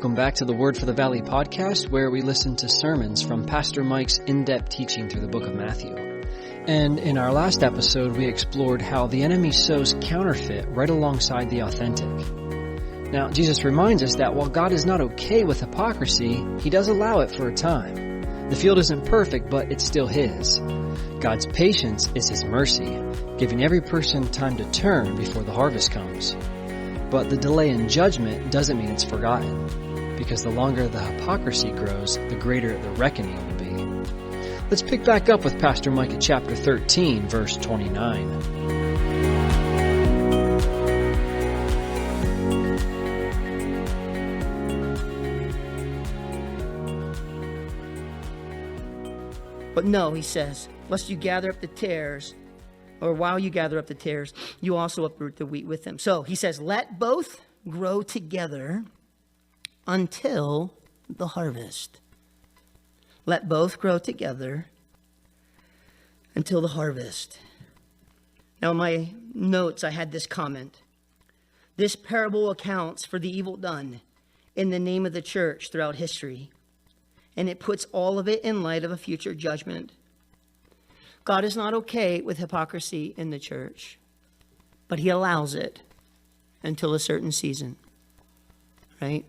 Welcome back to the Word for the Valley podcast, where we listen to sermons from Pastor Mike's in-depth teaching through the book of Matthew. And in our last episode, we explored how the enemy sows counterfeit right alongside the authentic. Now, Jesus reminds us that while God is not okay with hypocrisy, He does allow it for a time. The field isn't perfect, but it's still His. God's patience is His mercy, giving every person time to turn before the harvest comes. But the delay in judgment doesn't mean it's forgotten, because the longer the hypocrisy grows, the greater the reckoning will be. Let's pick back up with Pastor Mike at chapter 13, verse 29. But no, he says, lest you gather up the tares, or while you gather up the tares, you also uproot the wheat with them. So he says, let both grow together until the harvest. Let both grow together until the harvest. Now in my notes, I had this comment. This parable accounts for the evil done in the name of the church throughout history. And it puts all of it in light of a future judgment. God is not okay with hypocrisy in the church, but He allows it until a certain season, right?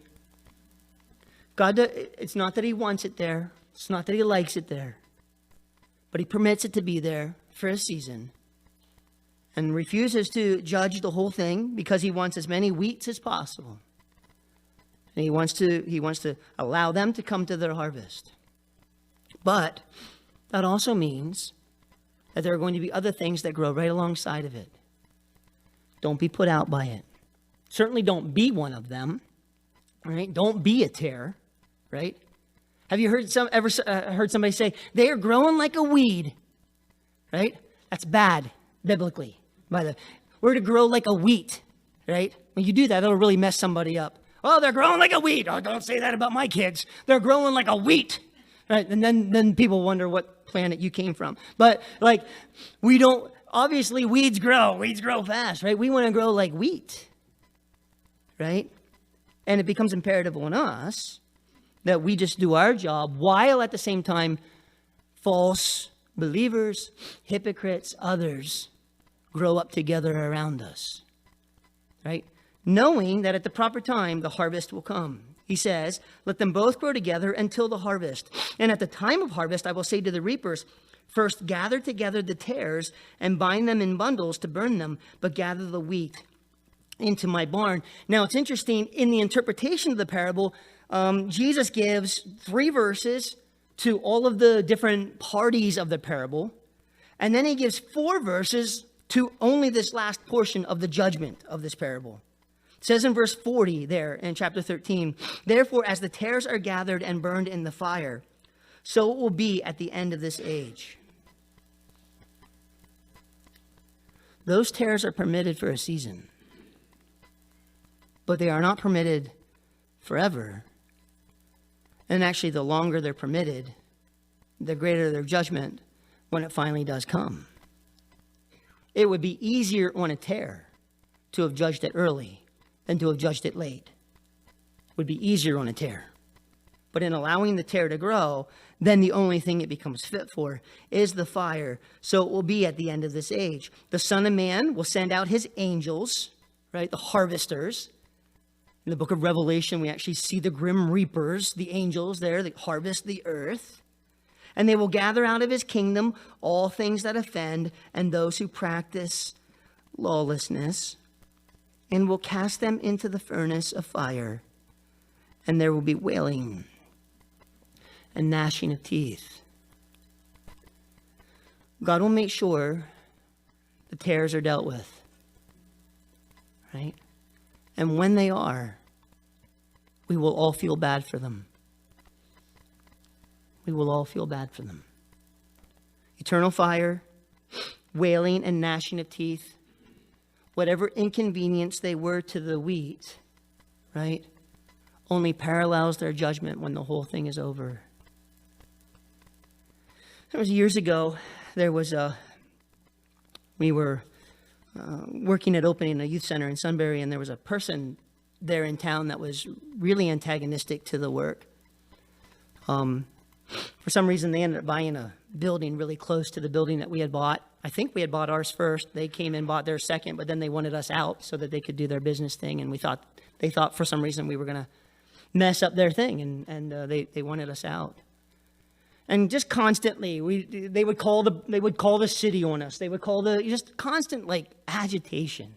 God, it's not that He wants it there. It's not that He likes it there, but He permits it to be there for a season and refuses to judge the whole thing because He wants as many wheats as possible. And He wants to allow them to come to their harvest. But that also means that there are going to be other things that grow right alongside of it. Don't be put out by it. Certainly don't be one of them, right? Don't be a tare, right? Have you heard heard somebody say, they are growing like a weed, right? That's bad, biblically. We're to grow like a wheat, right? When you do that, it'll really mess somebody up. Oh, they're growing like a weed. Oh, don't say that about my kids. They're growing like a wheat, right? And then people wonder what planet you came from. But obviously weeds grow fast, right? We want to grow like wheat, right? And it becomes imperative on us that we just do our job while at the same time false believers, hypocrites, others grow up together around us, right? Knowing that at the proper time, the harvest will come. He says, let them both grow together until the harvest. And at the time of harvest, I will say to the reapers, first gather together the tares and bind them in bundles to burn them, but gather the wheat into my barn. Now, it's interesting, in the interpretation of the parable, Jesus gives 3 verses to all of the different parties of the parable. And then He gives 4 verses to only this last portion of the judgment of this parable. It says in verse 40 there in chapter 13, therefore, as the tares are gathered and burned in the fire, so it will be at the end of this age. Those tares are permitted for a season, but they are not permitted forever. And actually, the longer they're permitted, the greater their judgment when it finally does come. It would be easier on a tare to have judged it early than to have judged it late. It would be easier on a tare. But in allowing the tare to grow, then the only thing it becomes fit for is the fire. So it will be at the end of this age. The Son of Man will send out His angels, right, the harvesters. In the book of Revelation, we actually see the grim reapers, the angels there that harvest the earth. And they will gather out of His kingdom all things that offend and those who practice lawlessness, and will cast them into the furnace of fire. And there will be wailing and gnashing of teeth. God will make sure the tares are dealt with, right? And when they are, we will all feel bad for them. We will all feel bad for them. Eternal fire, wailing and gnashing of teeth, whatever inconvenience they were to the wheat, right, only parallels their judgment when the whole thing is over. It was years ago, we were working at opening a youth center in Sunbury, and there was a person there in town that was really antagonistic to the work. For some reason, they ended up buying a building really close to the building that we had bought. I think we had bought ours first. They came in, bought theirs second, but then they wanted us out so that they could do their business thing. And they thought for some reason we were going to mess up their thing, and they wanted us out. And just constantly, they would call the city on us. They would call just constant like agitation.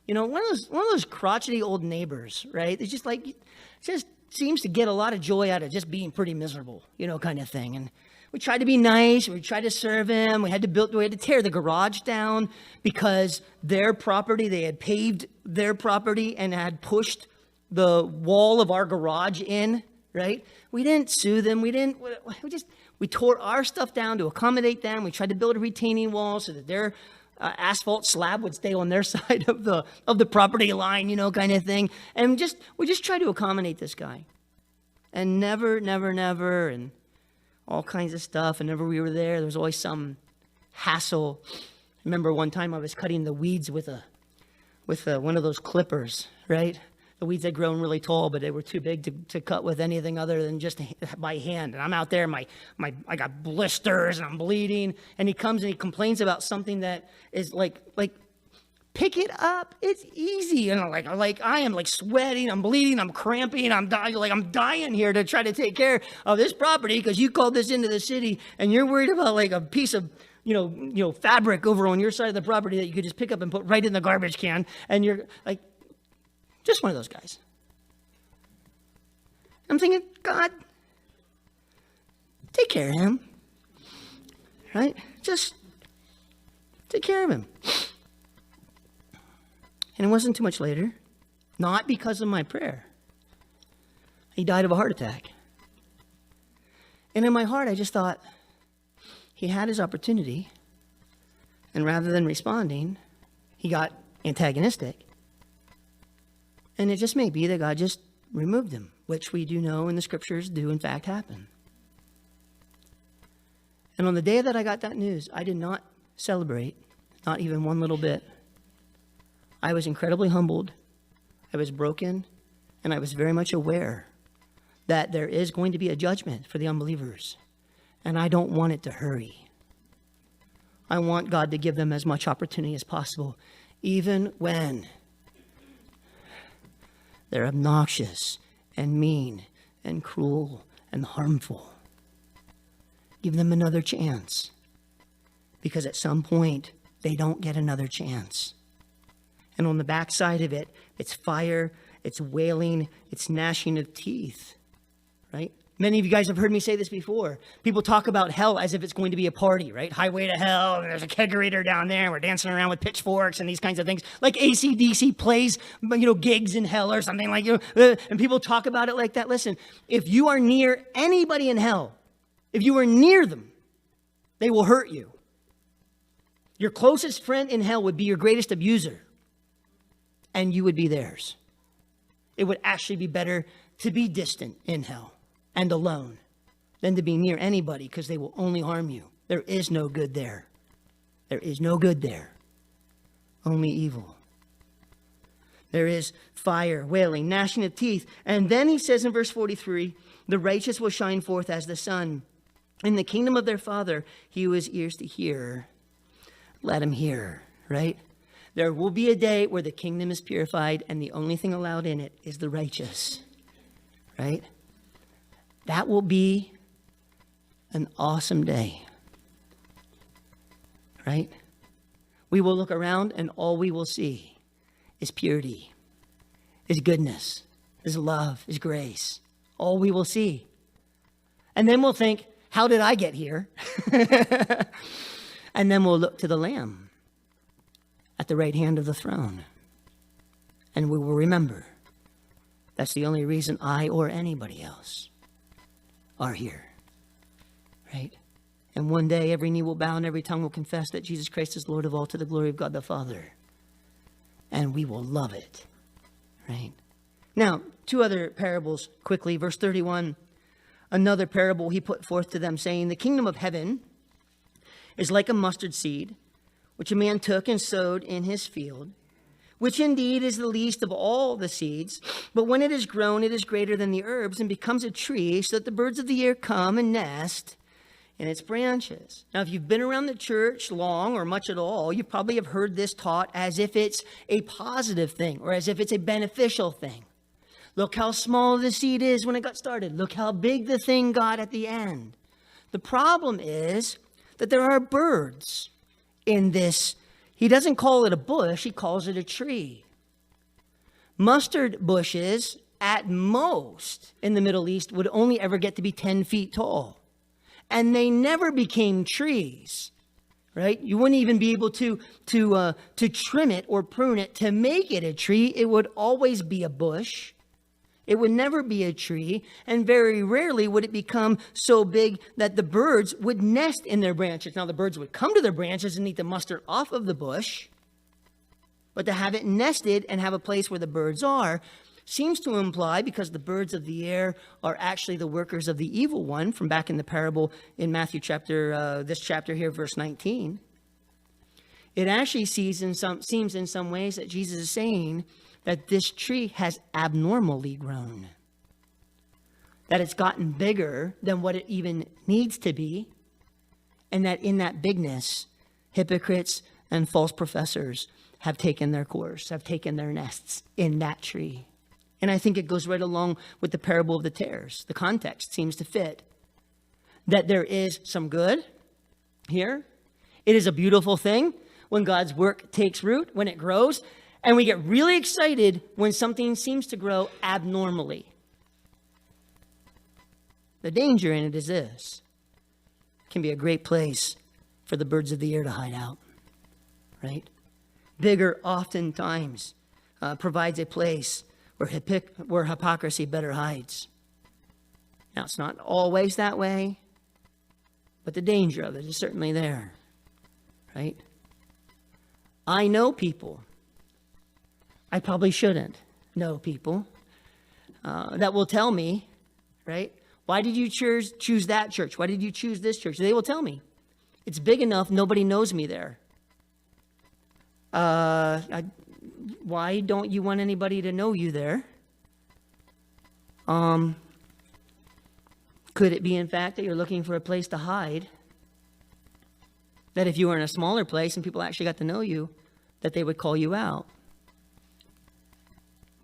You know, one of those crotchety old neighbors, right? It's just seems to get a lot of joy out of just being pretty miserable, you know, kind of thing. And we tried to be nice. We tried to serve him. We had to tear the garage down because their property, they had paved their property and had pushed the wall of our garage in, right? We didn't sue them. We tore our stuff down to accommodate them. We tried to build a retaining wall so that their asphalt slab would stay on their side of the property line, you know, kind of thing. And we just tried to accommodate this guy. And never, and all kinds of stuff. And whenever we were there was always some hassle. I remember one time I was cutting the weeds with one of those clippers, right? The weeds had grown really tall, but they were too big to cut with anything other than just by hand. And I'm out there, I got blisters and I'm bleeding. And he comes and he complains about something that is like pick it up. It's easy. And I am like sweating, I'm bleeding, I'm cramping, I'm dying here to try to take care of this property because you called this into the city and you're worried about like a piece of fabric over on your side of the property that you could just pick up and put right in the garbage can. And you're like, just one of those guys. I'm thinking, God, take care of him. Right? Just take care of him. And it wasn't too much later, not because of my prayer. He died of a heart attack. And in my heart, I just thought, he had his opportunity. And rather than responding, he got antagonistic. And it just may be that God just removed him, which we do know in the scriptures do in fact happen. And on the day that I got that news, I did not celebrate, not even one little bit. I was incredibly humbled. I was broken, and I was very much aware that there is going to be a judgment for the unbelievers. And I don't want it to hurry. I want God to give them as much opportunity as possible, even when they're obnoxious and mean and cruel and harmful. Give them another chance. Because at some point, they don't get another chance. And on the backside of it, it's fire, it's wailing, it's gnashing of teeth. Right? Many of you guys have heard me say this before. People talk about hell as if it's going to be a party, right? Highway to hell, and there's a kegerator down there, and we're dancing around with pitchforks and these kinds of things. Like AC/DC plays, gigs in hell or something like, and people talk about it like that. Listen, if you are near anybody in hell, if you are near them, they will hurt you. Your closest friend in hell would be your greatest abuser, and you would be theirs. It would actually be better to be distant in hell and alone than to be near anybody, because they will only harm you. There is no good there. There is no good there. Only evil. There is fire, wailing, gnashing of teeth. And then he says in verse 43, the righteous will shine forth as the sun in the kingdom of their Father. He who has ears to hear, let him hear, right? There will be a day where the kingdom is purified and the only thing allowed in it is the righteous, right? That will be an awesome day, right? We will look around and all we will see is purity, is goodness, is love, is grace. All we will see. And then we'll think, how did I get here? And then we'll look to the Lamb at the right hand of the throne. And we will remember that's the only reason I or anybody else are here, right? And one day every knee will bow and every tongue will confess that Jesus Christ is Lord of all, to the glory of God the Father. And we will love it, right? Now, two other parables quickly. Verse 31, another parable he put forth to them, saying, the kingdom of heaven is like a mustard seed, which a man took and sowed in his field, which indeed is the least of all the seeds. But when it is grown, it is greater than the herbs and becomes a tree, so that the birds of the air come and nest in its branches. Now, if you've been around the church long or much at all, you probably have heard this taught as if it's a positive thing or as if it's a beneficial thing. Look how small the seed is when it got started. Look how big the thing got at the end. The problem is that there are birds in this. He doesn't call it a bush, he calls it a tree. Mustard bushes, at most in the Middle East, would only ever get to be 10 feet tall. And they never became trees, right? You wouldn't even be able to trim it or prune it to make it a tree. It would always be a bush. It would never be a tree, and very rarely would it become so big that the birds would nest in their branches. Now, the birds would come to their branches and eat the mustard off of the bush, but to have it nested and have a place where the birds are seems to imply, because the birds of the air are actually the workers of the evil one, from back in the parable in Matthew this chapter here, verse 19. It actually seems in some ways that Jesus is saying that this tree has abnormally grown, that it's gotten bigger than what it even needs to be, and that in that bigness, hypocrites and false professors have taken their course, have taken their nests in that tree. And I think it goes right along with the parable of the tares. The context seems to fit, that there is some good here. It is a beautiful thing when God's work takes root, when it grows. And we get really excited when something seems to grow abnormally. The danger in it is this. It can be a great place for the birds of the air to hide out, right? Bigger oftentimes provides a place where hypocrisy better hides. Now, it's not always that way, but the danger of it is certainly there, right? I know people. I probably shouldn't know people that will tell me, right? Why did you choose that church? Why did you choose this church? They will tell me. It's big enough, nobody knows me there. Why don't you want anybody to know you there? Could it be, in fact, that you're looking for a place to hide? That if you were in a smaller place and people actually got to know you, that they would call you out?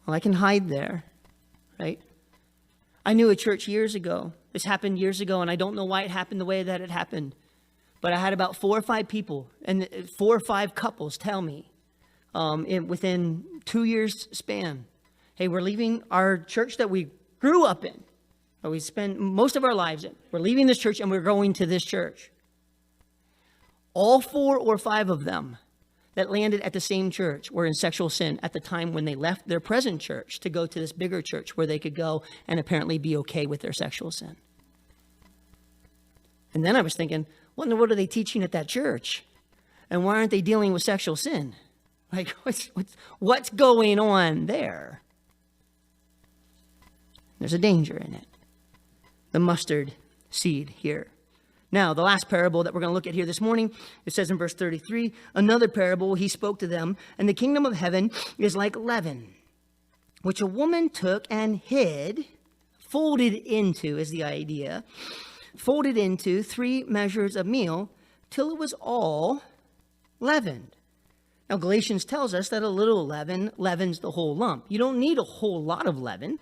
Well, I can hide there, right? I knew a church years ago. This happened years ago, and I don't know why it happened the way that it happened. But I had about 4 or 5 people and 4 or 5 couples tell me within 2 years span, hey, we're leaving our church that we grew up in, that we spent most of our lives in. We're leaving this church and we're going to this church. All 4 or 5 of them that landed at the same church were in sexual sin at the time when they left their present church to go to this bigger church where they could go and apparently be okay with their sexual sin. And then I was thinking, wonder what are they teaching at that church? And why aren't they dealing with sexual sin? Like, what's going on there? There's a danger in it. The mustard seed here. Now, the last parable that we're going to look at here this morning, it says in verse 33, another parable, he spoke to them, and the kingdom of heaven is like leaven, which a woman took and hid, folded into, is the idea, folded into 3 measures of meal, till it was all leavened. Now, Galatians tells us that a little leaven leavens the whole lump. You don't need a whole lot of leaven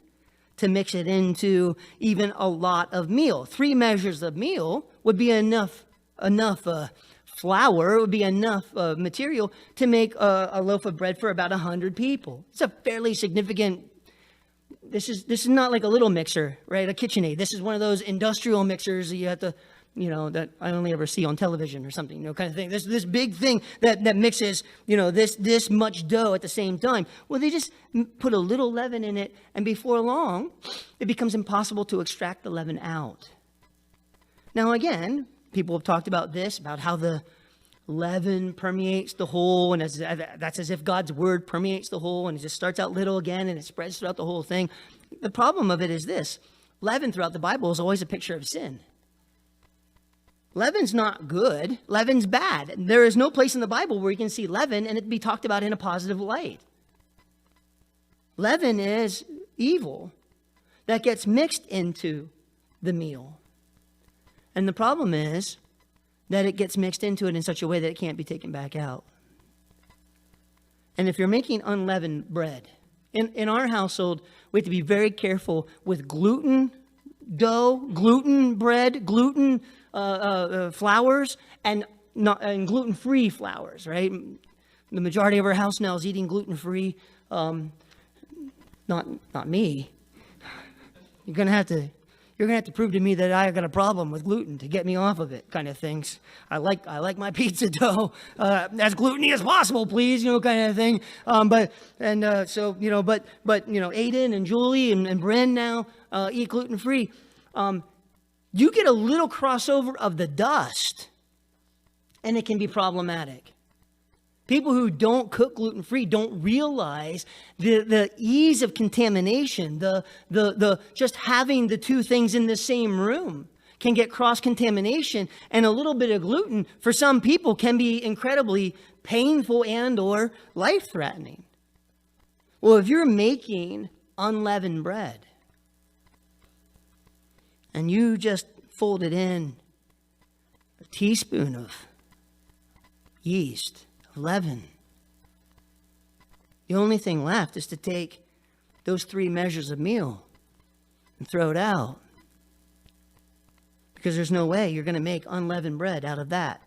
to mix it into even a lot of meal. 3 measures of meal would be enough flour, would be enough material to make a loaf of bread for about 100 people. It's a fairly significant. This is not like a little mixer, right? A KitchenAid. This is one of those industrial mixers that you have to, that I only ever see on television or something, kind of thing. This big thing that mixes, this much dough at the same time. Well, they just put a little leaven in it, and before long, it becomes impossible to extract the leaven out. Now, again, people have talked about this, about how the leaven permeates the whole, and that's as if God's word permeates the whole, and it just starts out little again, and it spreads throughout the whole thing. The problem of it is this. Leaven throughout the Bible is always a picture of sin. Leaven's not good. Leaven's bad. There is no place in the Bible where you can see leaven and it be talked about in a positive light. Leaven is evil that gets mixed into the meal. And the problem is that it gets mixed into it in such a way that it can't be taken back out. And if you're making unleavened bread, in our household, we have to be very careful with gluten dough, gluten bread, gluten flours, and gluten-free flours, right? The majority of our house now is eating gluten-free. Not me. You're gonna have to prove to me that I got a problem with gluten to get me off of it, kind of things. I like my pizza dough as gluten-y as possible, please, kind of thing. But Aiden and Julie and Bryn now eat gluten-free. You get a little crossover of the dust, and it can be problematic. People who don't cook gluten-free don't realize the ease of contamination, the just having the two things in the same room can get cross-contamination, and a little bit of gluten for some people can be incredibly painful and or life-threatening. Well, if you're making unleavened bread and you just folded in a teaspoon of yeast, leaven, the only thing left is to take those 3 measures of meal and throw it out. Because there's no way you're going to make unleavened bread out of that,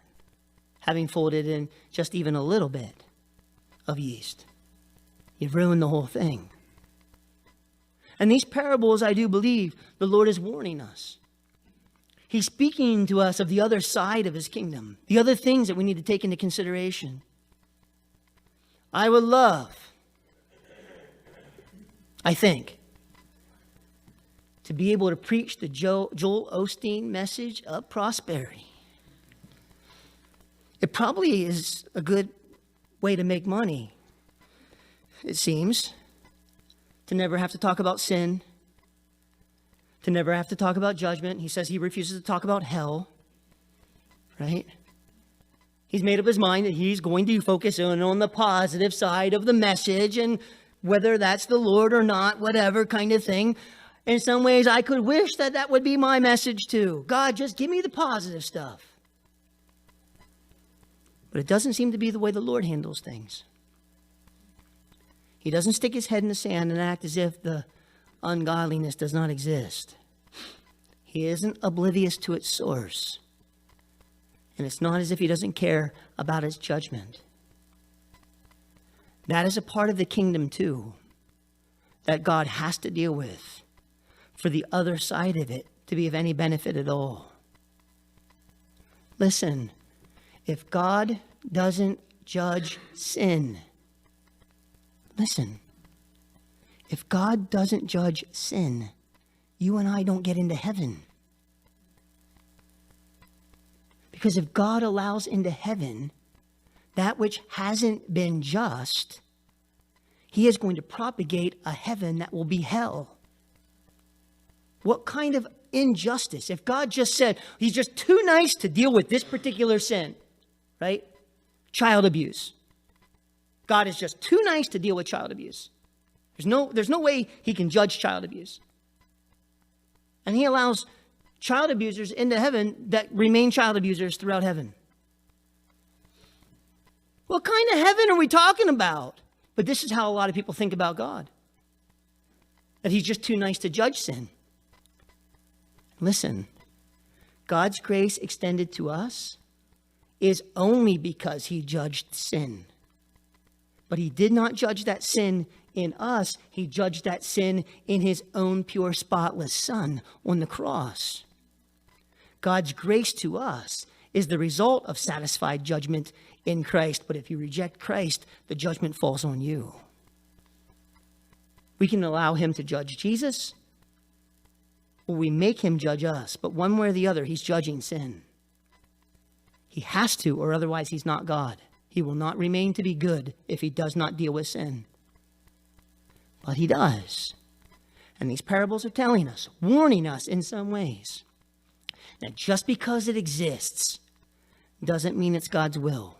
having folded in just even a little bit of yeast. You've ruined the whole thing. And these parables, I do believe, the Lord is warning us. He's speaking to us of the other side of his kingdom, the other things that we need to take into consideration. I would love, I think, to be able to preach the Joel Osteen message of prosperity. It probably is a good way to make money, it seems, to never have to talk about sin, to never have to talk about judgment. He says he refuses to talk about hell, right? He's made up his mind that he's going to focus on the positive side of the message, and whether that's the Lord or not, whatever kind of thing. In some ways, I could wish that would be my message too. God, just give me the positive stuff. But it doesn't seem to be the way the Lord handles things. He doesn't stick his head in the sand and act as if the ungodliness does not exist. He isn't oblivious to its source. And it's not as if he doesn't care about his judgment. That is a part of the kingdom too, that God has to deal with for the other side of it to be of any benefit at all. Listen, if God doesn't judge sin, listen, if God doesn't judge sin, you and I don't get into heaven. Because if God allows into heaven that which hasn't been just, he is going to propagate a heaven that will be hell. What kind of injustice? If God just said, he's just too nice to deal with this particular sin, right? Child abuse. God is just too nice to deal with child abuse. There's no way he can judge child abuse. And he allows child abusers into heaven that remain child abusers throughout heaven. What kind of heaven are we talking about? But this is how a lot of people think about God. That he's just too nice to judge sin. Listen, God's grace extended to us is only because he judged sin. But he did not judge that sin in us. He judged that sin in his own pure, spotless Son on the cross. God's grace to us is the result of satisfied judgment in Christ. But if you reject Christ, the judgment falls on you. We can allow him to judge Jesus, or we make him judge us. But one way or the other, he's judging sin. He has to, or otherwise he's not God. He will not remain to be good if he does not deal with sin. But he does. And these parables are telling us, warning us in some ways, that just because it exists doesn't mean it's God's will.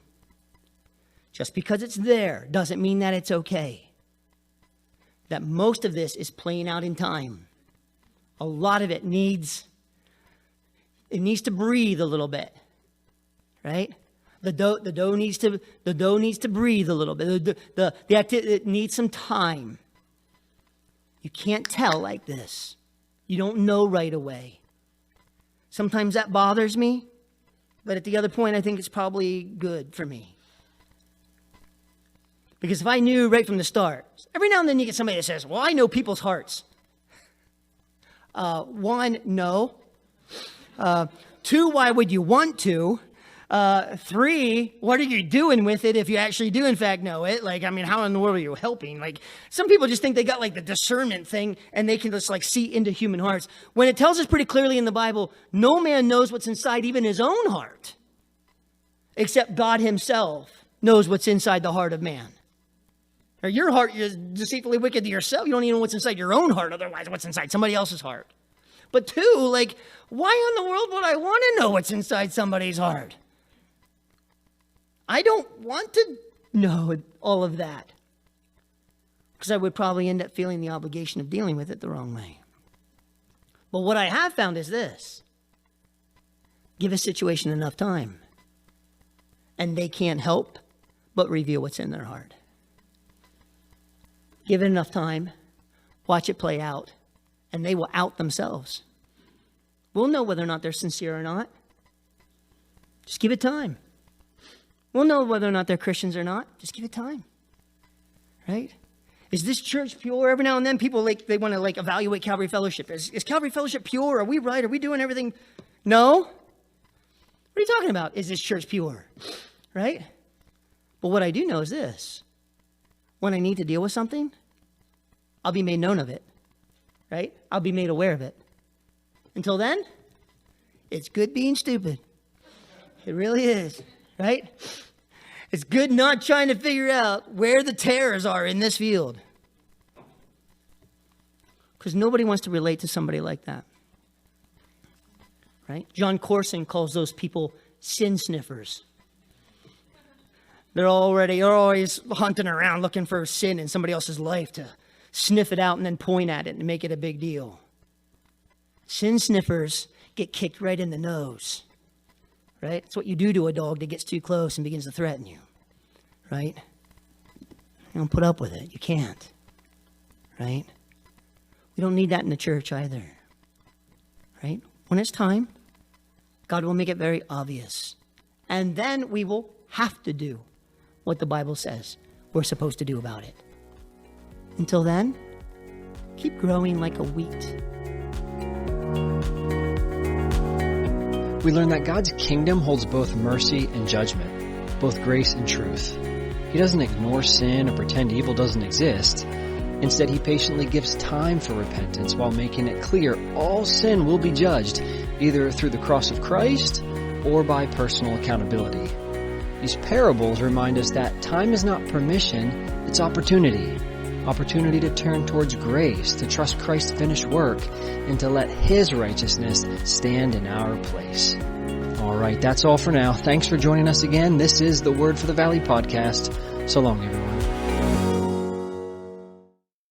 Just because it's there doesn't mean that it's okay. that most of this is playing out in time. A lot of it needs to breathe a little bit, right? The dough needs to breathe a little bit. It needs some time. You can't tell like this. You don't know right away. Sometimes that bothers me, but at the other point, I think it's probably good for me. Because if I knew right from the start, every now and then you get somebody that says, well, I know people's hearts. One, no. Two, why would you want to? Three, what are you doing with it if you actually do in fact know it? Like, I mean, how in the world are you helping? Like, some people just think they got like the discernment thing and they can just like see into human hearts. When it tells us pretty clearly in the Bible, no man knows what's inside even his own heart, except God himself knows what's inside the heart of man. Or your heart is deceitfully wicked to yourself. You don't even know what's inside your own heart. Otherwise, what's inside somebody else's heart? But two, like, why in the world would I want to know what's inside somebody's heart? I don't want to know all of that. Because I would probably end up feeling the obligation of dealing with it the wrong way. But what I have found is this. Give a situation enough time, and they can't help but reveal what's in their heart. Give it enough time, watch it play out, and they will out themselves. We'll know whether or not they're sincere or not. Just give it time. We'll know whether or not they're Christians or not. Just give it time. Right? Is this church pure? Every now and then people they want to evaluate Calvary Fellowship. Is Calvary Fellowship pure? Are we right? Are we doing everything? No. What are you talking about? Is this church pure? Right? But what I do know is this. When I need to deal with something, I'll be made known of it. Right? I'll be made aware of it. Until then, it's good being stupid. It really is. Right? It's good not trying to figure out where the tares are in this field. Because nobody wants to relate to somebody like that. Right? John Corson calls those people sin sniffers. They're always hunting around looking for sin in somebody else's life to sniff it out and then point at it and make it a big deal. Sin sniffers get kicked right in the nose. Right? It's what you do to a dog that gets too close and begins to threaten you. Right? You don't put up with it. You can't. Right? We don't need that in the church either. Right? When it's time, God will make it very obvious. And then we will have to do what the Bible says we're supposed to do about it. Until then, keep growing like a wheat. We learn that God's kingdom holds both mercy and judgment, both grace and truth. He doesn't ignore sin or pretend evil doesn't exist. Instead, he patiently gives time for repentance while making it clear all sin will be judged, either through the cross of Christ or by personal accountability. These parables remind us that time is not permission, it's opportunity. Opportunity to turn towards grace, to trust Christ's finished work, and to let his righteousness stand in our place. All right, that's all for now. Thanks for joining us again. This is the Word for the Valley podcast. So long, everyone.